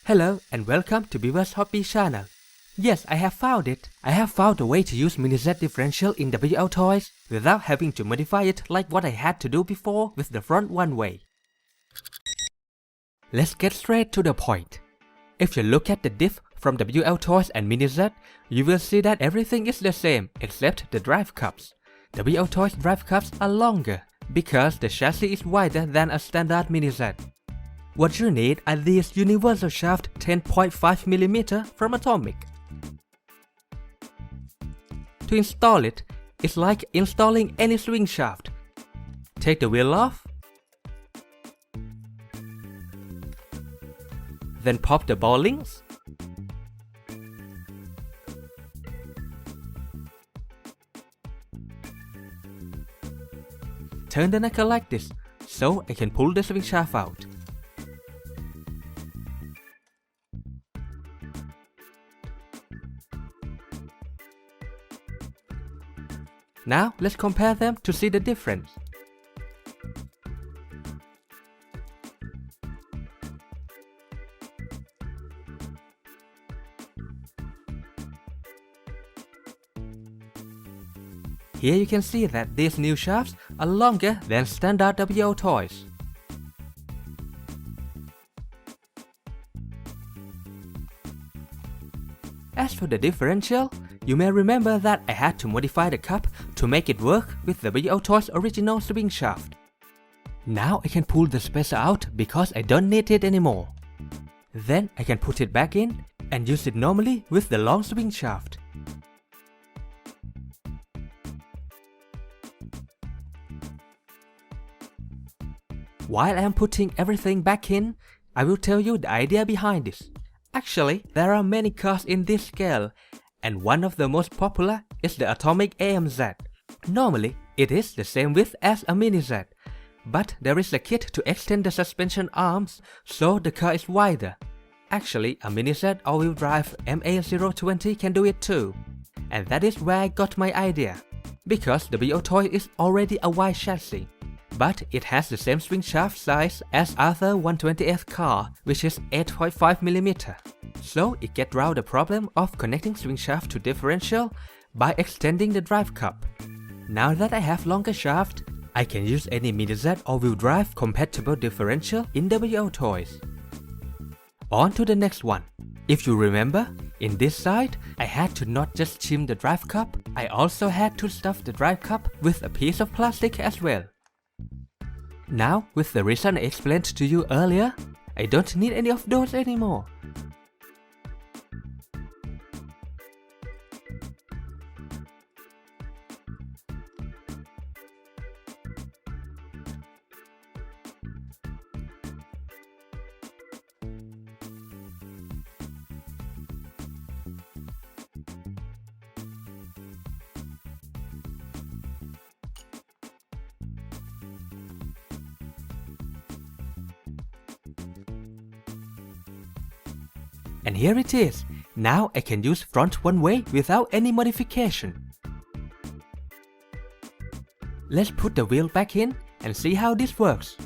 Hello and welcome to Beaver's Hobby channel. Yes, I have found it. I have found a way to use Mini-Z differential in WLtoys without having to modify it like what I had to do before with the front one way. Let's get straight to the point. If you look at the diff from WLtoys and Mini-Z, you will see that everything is the same except the drive cups. WLtoys drive cups are longer because the chassis is wider than a standard Mini-Z. What you need are these universal shaft 10.5mm from Atomic. To install it, it's like installing any swing shaft. Take the wheel off, then pop the ball links, turn the knuckle like this, so I can pull the swing shaft out. Now let's compare them to see the difference. Here you can see that these new shafts are longer than standard WLtoys. As for the differential, you may remember that I had to modify the cup to make it work with the WLtoys original swing shaft. Now I can pull the spacer out because I don't need it anymore. Then I can put it back in and use it normally with the long swing shaft. While I am putting everything back in, I will tell you the idea behind this. Actually, there are many cars in this scale, and one of the most popular is the Atomic AMZ. Normally, it is the same width as a Mini-Z, but there is a kit to extend the suspension arms so the car is wider. Actually, a Mini-Z all-wheel drive MA020 can do it too. And that is where I got my idea. Because the WLtoys is already a wide chassis, but it has the same swing shaft size as other 120th car, which is 8.5mm. So it gets around the problem of connecting swing shaft to differential by extending the drive cup. Now that I have longer shaft, I can use any Mini-Z all-wheel drive compatible differential in WLtoys. On to the next one. If you remember, in this side, I had to not just trim the drive cup, I also had to stuff the drive cup with a piece of plastic as well. Now, with the reason I explained to you earlier, I don't need any of those anymore. And here it is. Now I can use front one way without any modification. Let's put the wheel back in and see how this works.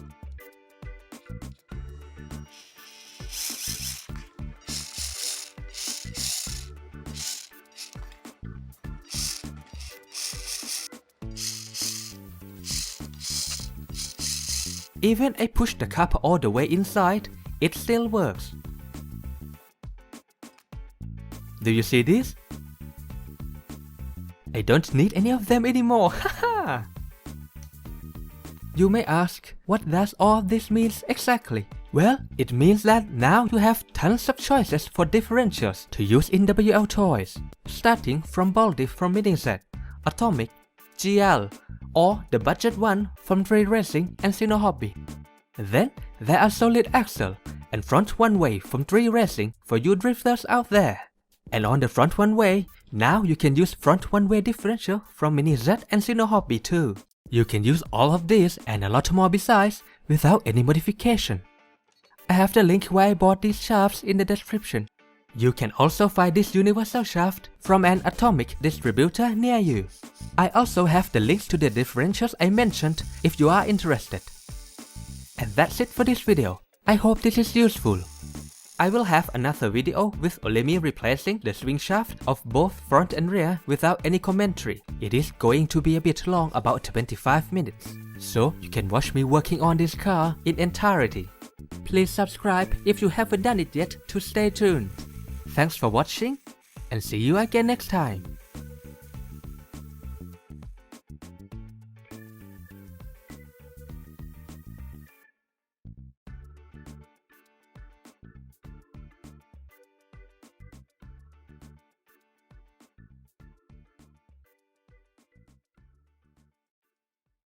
Even I push the cup all the way inside, it still works. Do you see this? I don't need any of them anymore, haha! You may ask, what does all this means exactly? Well, it means that now you have tons of choices for differentials to use in WLtoys, starting from ball diff from Mini-Z, Atomic, GL, or the budget one from Tree Racing and Sino Hobby. Then there are solid axle and front one way from Tree Racing for you drifters out there. And on the front one way, now you can use front one way differential from Mini-Z and Sino Hobby too. You can use all of these and a lot more besides without any modification. I have the link where I bought these shafts in the description. You can also find this universal shaft from an Atomic distributor near you. I also have the links to the differentials I mentioned if you are interested. And that's it for this video. I hope this is useful. I will have another video with only me replacing the swing shaft of both front and rear without any commentary. It is going to be a bit long, about 25 minutes. So you can watch me working on this car in entirety. Please subscribe if you haven't done it yet to stay tuned. Thanks for watching and see you again next time.